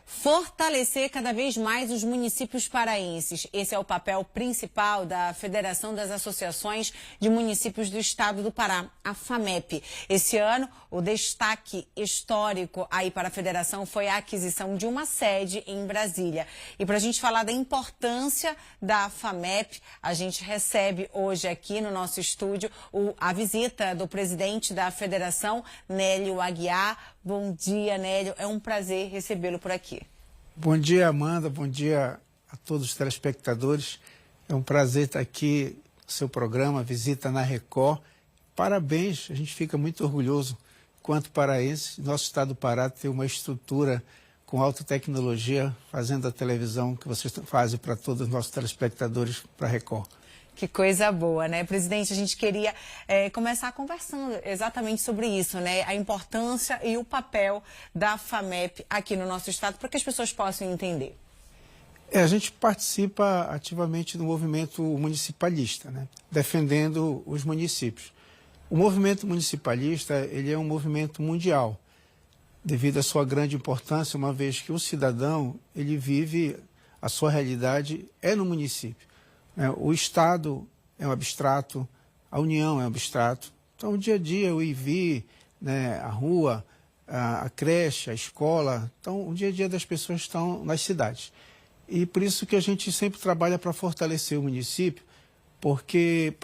Fortalecer cada vez mais os municípios paraenses. Esse é o papel principal da Federação das Associações de Municípios do Estado do Pará, a FAMEP. Esse ano, o destaque histórico aí para a federação foi a aquisição de uma sede em Brasília. E para a gente falar da importância da FAMEP, a gente recebe hoje aqui no nosso estúdio a visita do presidente da federação, Nélio Aguiar. Bom dia, Nélio. É um prazer recebê-lo por aqui. Bom dia, Amanda. Bom dia a todos os telespectadores. É um prazer estar aqui no seu programa, Visita na Record. Parabéns, a gente fica muito orgulhoso, quanto paraense, nosso estado do Pará ter uma estrutura com alta tecnologia, fazendo a televisão que vocês fazem para todos os nossos telespectadores para a Record. Que coisa boa, né? Presidente, a gente queria começar conversando exatamente sobre isso, né? A importância e o papel da FAMEP aqui no nosso estado, para que as pessoas possam entender. A gente participa ativamente do movimento municipalista, né? Defendendo os municípios. O movimento municipalista, ele é um movimento mundial, devido à sua grande importância, uma vez que o cidadão, ele vive, a sua realidade é no município. O Estado é um abstrato, a União é um abstrato. Então, o dia a dia, o ir e vir, né, a rua, a creche, a escola, então, o dia a dia das pessoas estão nas cidades. E por isso que a gente sempre trabalha para fortalecer o município, porque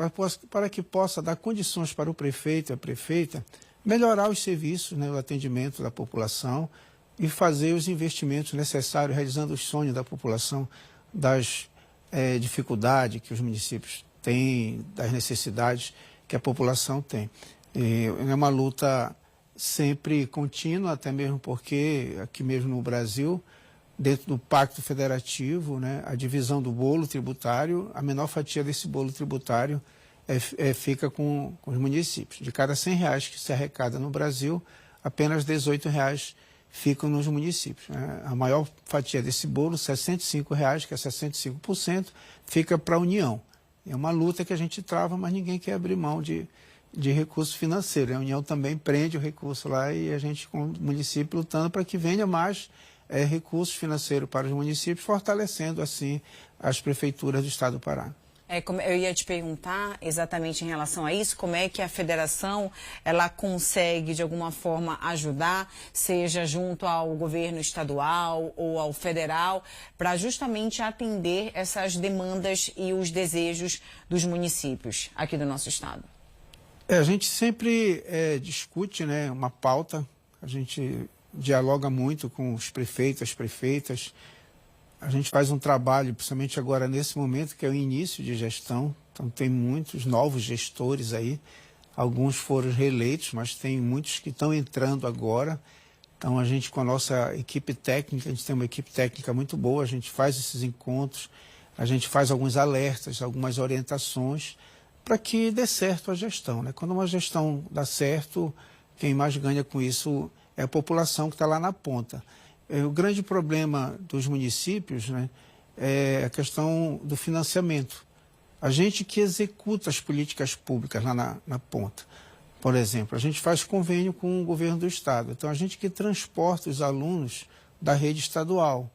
para que possa dar condições para o prefeito e a prefeita melhorar os serviços, né, o atendimento da população e fazer os investimentos necessários, realizando os sonhos da população, das dificuldade que os municípios têm, das necessidades que a população tem. É uma luta sempre contínua, até mesmo porque aqui mesmo no Brasil, dentro do Pacto Federativo, né, a divisão do bolo tributário, a menor fatia desse bolo tributário fica com os municípios. De cada R$100 que se arrecada no Brasil, apenas R$18 ficam nos municípios, né? A maior fatia desse bolo, R$65, que é 65%, fica para a União. É uma luta que a gente trava, mas ninguém quer abrir mão de recurso financeiro. A União também prende o recurso lá e a gente, com o município, lutando para que venha mais recursos financeiros para os municípios, fortalecendo, assim, as prefeituras do estado do Pará. Eu ia te perguntar exatamente em relação a isso, como é que a federação ela consegue, de alguma forma, ajudar, seja junto ao governo estadual ou ao federal, para justamente atender essas demandas e os desejos dos municípios aqui do nosso estado. A gente sempre discute, né, uma pauta, a gente dialoga muito com os prefeitos, as prefeitas. A gente faz um trabalho, principalmente agora nesse momento, que é o início de gestão. Então tem muitos novos gestores aí. Alguns foram reeleitos, mas tem muitos que estão entrando agora. Então a gente, com a nossa equipe técnica, a gente tem uma equipe técnica muito boa, a gente faz esses encontros, a gente faz alguns alertas, algumas orientações para que dê certo a gestão, né? Quando uma gestão dá certo, quem mais ganha com isso é a população que está lá na ponta. O grande problema dos municípios, né, é a questão do financiamento. A gente que executa as políticas públicas lá na ponta. Por exemplo, a gente faz convênio com o governo do estado. Então, a gente que transporta os alunos da rede estadual.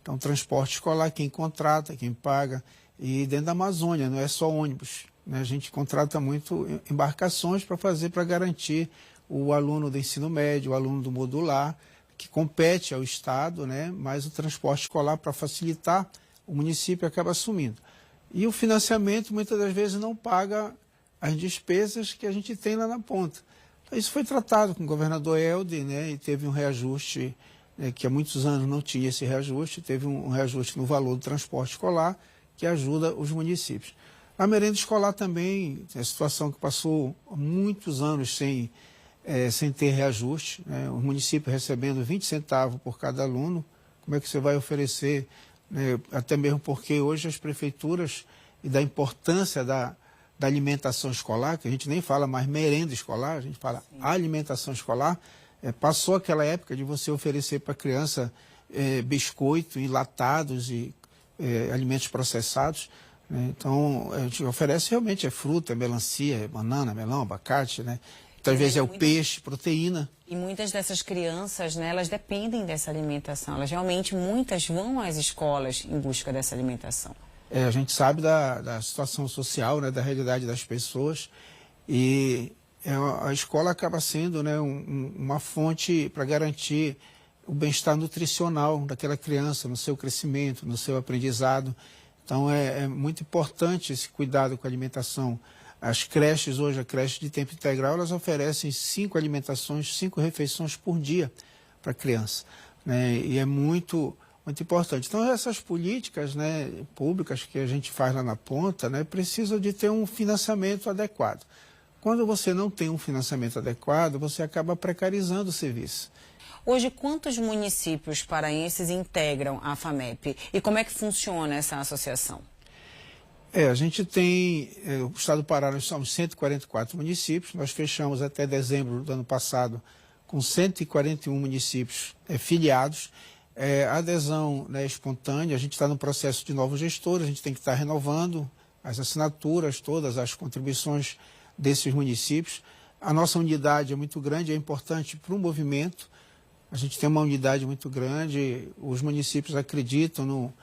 Então, transporte escolar, quem contrata, quem paga. E dentro da Amazônia, não é só ônibus, né? A gente contrata muito embarcações para garantir o aluno do ensino médio, o aluno do modular, que compete ao Estado, né? Mas o transporte escolar, para facilitar, o município acaba assumindo. E o financiamento, muitas das vezes, não paga as despesas que a gente tem lá na ponta. Então, isso foi tratado com o governador Helder, né? E teve um reajuste, né, que há muitos anos não tinha esse reajuste, teve um reajuste no valor do transporte escolar, que ajuda os municípios. A merenda escolar também, é a situação que passou muitos anos sem ter reajuste, né? O município recebendo 20 centavos por cada aluno, como é que você vai oferecer, né? Até mesmo porque hoje as prefeituras, e da importância da alimentação escolar, que a gente nem fala mais merenda escolar, a gente fala alimentação escolar, passou aquela época de você oferecer para a criança biscoito, enlatados e alimentos processados, né? Então, a gente oferece realmente fruta, melancia, banana, melão, abacate, né? Muitas vezes é o peixe, proteína. E muitas dessas crianças, né, elas dependem dessa alimentação. Elas realmente, muitas vão às escolas em busca dessa alimentação. A gente sabe da situação social, né, da realidade das pessoas. E a escola acaba sendo, né, uma fonte para garantir o bem-estar nutricional daquela criança, no seu crescimento, no seu aprendizado. Então é muito importante esse cuidado com a alimentação. As creches hoje, a creche de tempo integral, elas oferecem 5 alimentações, 5 refeições por dia para a criança, né? E é muito importante. Então essas políticas, né, públicas que a gente faz lá na ponta, né, precisam de ter um financiamento adequado. Quando você não tem um financiamento adequado, você acaba precarizando o serviço. Hoje, quantos municípios paraenses integram a FAMEP? E como é que funciona essa associação? A gente tem, o estado do Pará, nós somos 144 municípios, nós fechamos até dezembro do ano passado com 141 municípios filiados. A adesão, né, espontânea, a gente está no processo de novos gestores, a gente tem que estar renovando as assinaturas, todas as contribuições desses municípios. A nossa unidade é muito grande, é importante para o movimento. A gente tem uma unidade muito grande, os municípios acreditam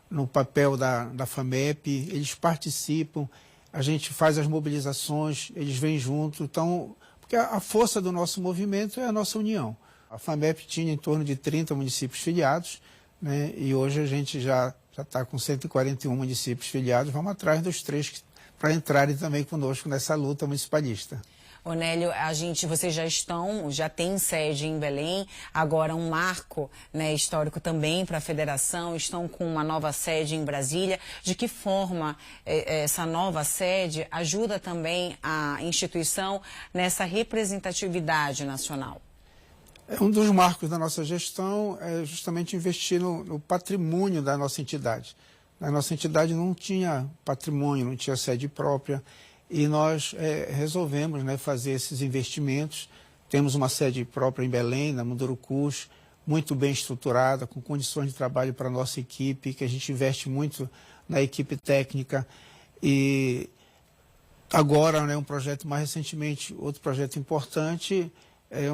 no papel da FAMEP, eles participam, a gente faz as mobilizações, eles vêm junto. Então, porque a força do nosso movimento é a nossa união. A FAMEP tinha em torno de 30 municípios filiados, né, e hoje a gente já está com 141 municípios filiados. Vamos atrás dos 3 para entrarem também conosco nessa luta municipalista. Onélio, vocês já têm sede em Belém, agora um marco, né, histórico também para a federação, estão com uma nova sede em Brasília. De que forma essa nova sede ajuda também a instituição nessa representatividade nacional? Um dos marcos da nossa gestão é justamente investir no patrimônio da nossa entidade. A nossa entidade não tinha patrimônio, não tinha sede própria. E nós resolvemos, né, fazer esses investimentos. Temos uma sede própria em Belém, na Mundurucus, muito bem estruturada, com condições de trabalho para a nossa equipe, que a gente investe muito na equipe técnica. E agora, né, um projeto mais recentemente, outro projeto importante, é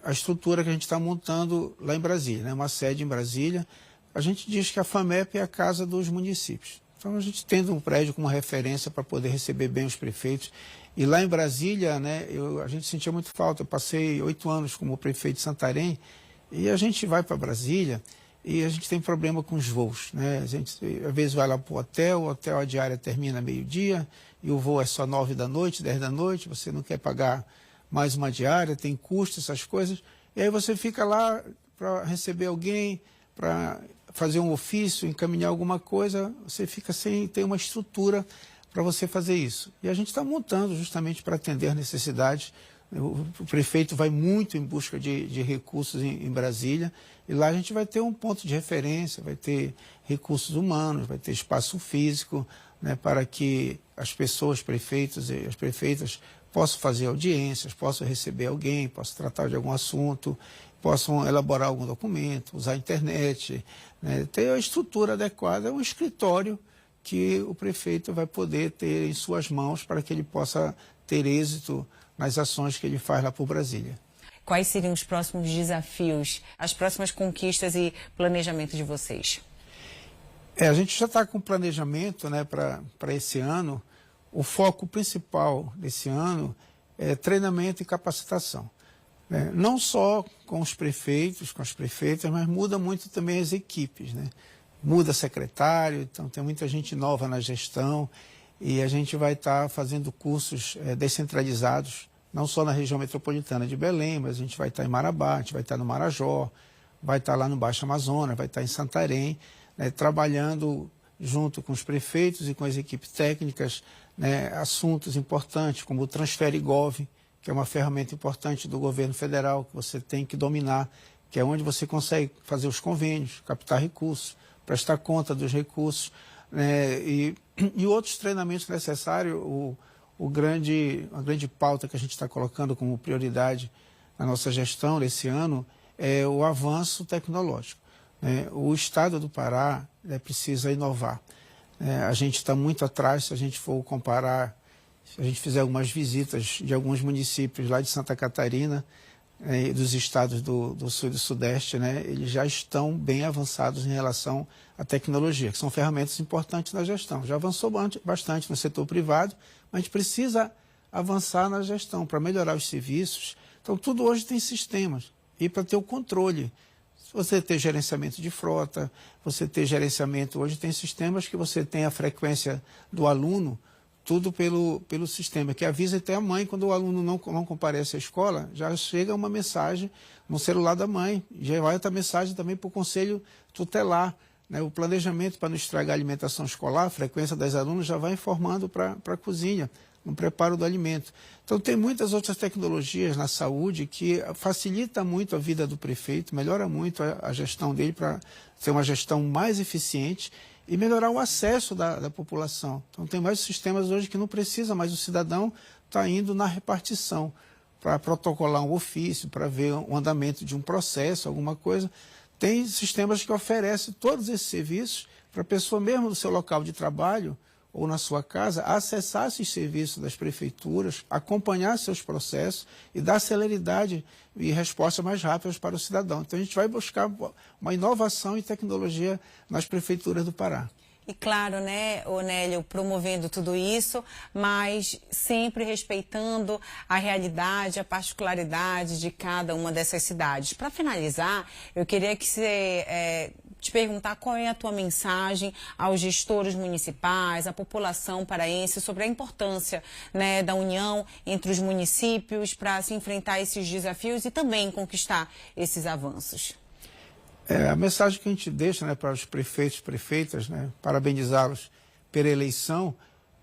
a estrutura que a gente está montando lá em Brasília, né, uma sede em Brasília. A gente diz que a FAMEP é a casa dos municípios. Então, a gente tendo um prédio como referência para poder receber bem os prefeitos. E lá em Brasília, né, a gente sentia muito falta. Eu passei 8 anos como prefeito de Santarém e a gente vai para Brasília e a gente tem problema com os voos, né? A gente, às vezes, vai lá para o hotel a diária termina meio-dia e o voo é só 9 da noite, 10 da noite, você não quer pagar mais uma diária, tem custo, essas coisas. E aí você fica lá para receber alguém, para fazer um ofício, encaminhar alguma coisa, você fica sem ter uma estrutura para você fazer isso. E a gente está montando justamente para atender as necessidades. O prefeito vai muito em busca de recursos em Brasília, e lá a gente vai ter um ponto de referência, vai ter recursos humanos, vai ter espaço físico, né, para que as pessoas, prefeitos e as prefeitas, possam fazer audiências, possam receber alguém, possam tratar de algum assunto, possam elaborar algum documento, usar a internet, né, ter a estrutura adequada, um escritório que o prefeito vai poder ter em suas mãos para que ele possa ter êxito nas ações que ele faz lá por Brasília. Quais seriam os próximos desafios, as próximas conquistas e planejamento de vocês? A gente já está com planejamento, né, para esse ano. O foco principal desse ano é treinamento e capacitação. Não só com os prefeitos, com as prefeitas, mas muda muito também as equipes, né? Muda secretário, então tem muita gente nova na gestão e a gente vai estar fazendo cursos descentralizados, não só na região metropolitana de Belém, mas a gente vai estar em Marabá, a gente vai estar no Marajó, vai estar lá no Baixo Amazonas, vai estar em Santarém, né, trabalhando junto com os prefeitos e com as equipes técnicas, né, assuntos importantes como o Transfere Gov, que é uma ferramenta importante do governo federal, que você tem que dominar, que é onde você consegue fazer os convênios, captar recursos, prestar conta dos recursos, né, e outros treinamentos necessários. A grande pauta que a gente está colocando como prioridade na nossa gestão desse ano é o avanço tecnológico. O Estado do Pará precisa inovar. A gente está muito atrás, se a gente for comparar Se a gente fizer algumas visitas de alguns municípios lá de Santa Catarina, dos estados do Sul e do Sudeste, né, eles já estão bem avançados em relação à tecnologia, que são ferramentas importantes na gestão. Já avançou bastante no setor privado, mas a gente precisa avançar na gestão para melhorar os serviços. Então, tudo hoje tem sistemas. E para ter o controle, se você ter gerenciamento de frota, você ter gerenciamento, hoje tem sistemas que você tem a frequência do aluno, tudo pelo sistema, que avisa até a mãe, quando o aluno não comparece à escola, já chega uma mensagem no celular da mãe, já vai outra mensagem também para o conselho tutelar, né? O planejamento para não estragar a alimentação escolar, a frequência das alunas já vai informando para a cozinha, no preparo do alimento. Então tem muitas outras tecnologias na saúde que facilita muito a vida do prefeito, melhora muito a gestão dele para ser uma gestão mais eficiente e melhorar o acesso da população. Então tem mais sistemas hoje que não precisa mais o cidadão estar indo na repartição para protocolar um ofício, para ver o andamento de um processo, alguma coisa. Tem sistemas que oferecem todos esses serviços para a pessoa mesmo do seu local de trabalho ou na sua casa, acessar esses serviços das prefeituras, acompanhar seus processos e dar celeridade e respostas mais rápidas para o cidadão. Então a gente vai buscar uma inovação e tecnologia nas prefeituras do Pará. E claro, né, Onélio, promovendo tudo isso, mas sempre respeitando a realidade, a particularidade de cada uma dessas cidades. Para finalizar, eu queria que você te perguntar qual é a tua mensagem aos gestores municipais, à população paraense, sobre a importância, né, da união entre os municípios para se enfrentar esses desafios e também conquistar esses avanços. A mensagem que a gente deixa, né, para os prefeitos e prefeitas, né, parabenizá-los pela eleição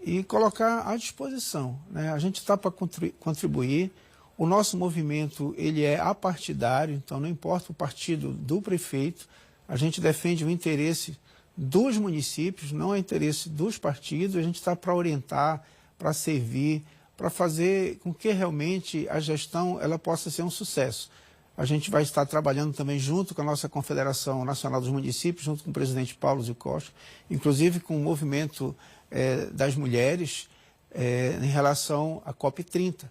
e colocar à disposição, né? A gente está para contribuir. O nosso movimento ele é apartidário, então não importa o partido do prefeito, a gente defende o interesse dos municípios, não o interesse dos partidos. A gente está para orientar, para servir, para fazer com que realmente a gestão ela possa ser um sucesso. A gente vai estar trabalhando também junto com a nossa Confederação Nacional dos Municípios, junto com o presidente Paulo Zio Costa, inclusive com o movimento das mulheres em relação à COP30.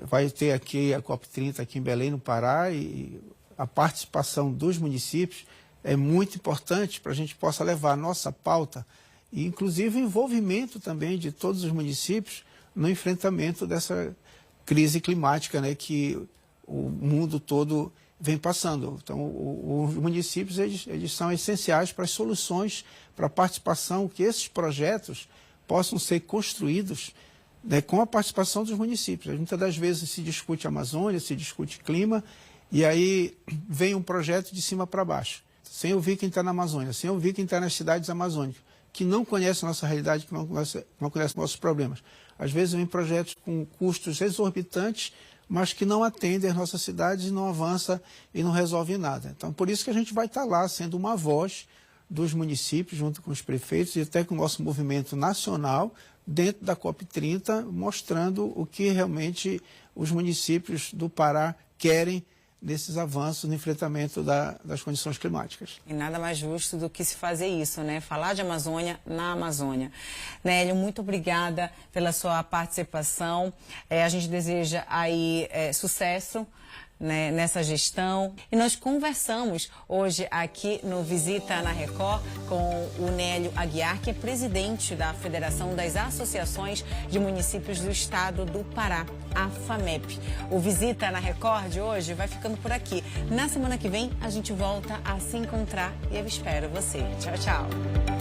Vai ter aqui a COP30 aqui em Belém, no Pará, e a participação dos municípios é muito importante para a gente possa levar a nossa pauta e inclusive o envolvimento também de todos os municípios no enfrentamento dessa crise climática, né, que o mundo todo vem passando. Então, os municípios eles são essenciais para as soluções, para a participação, que esses projetos possam ser construídos, né, com a participação dos municípios. Muitas das vezes se discute Amazônia, se discute clima, e aí vem um projeto de cima para baixo, sem ouvir quem está na Amazônia, sem ouvir quem está nas cidades amazônicas, que não conhece a nossa realidade, que não conhece nossos problemas. Às vezes vem projetos com custos exorbitantes, mas que não atendem às nossas cidades e não avança e não resolve nada. Então, por isso que a gente vai estar lá sendo uma voz dos municípios, junto com os prefeitos e até com o nosso movimento nacional, dentro da COP30, mostrando o que realmente os municípios do Pará querem nesses avanços no enfrentamento das condições climáticas. E nada mais justo do que se fazer isso, né? Falar de Amazônia na Amazônia. Nélio, muito obrigada pela sua participação. A gente deseja aí sucesso, né, nessa gestão. E nós conversamos hoje aqui no Visita na Record com o Nélio Aguiar, que é presidente da Federação das Associações de Municípios do Estado do Pará, a FAMEP. O Visita na Record de hoje vai ficando por aqui. Na semana que vem a gente volta a se encontrar e eu espero você. Tchau, tchau.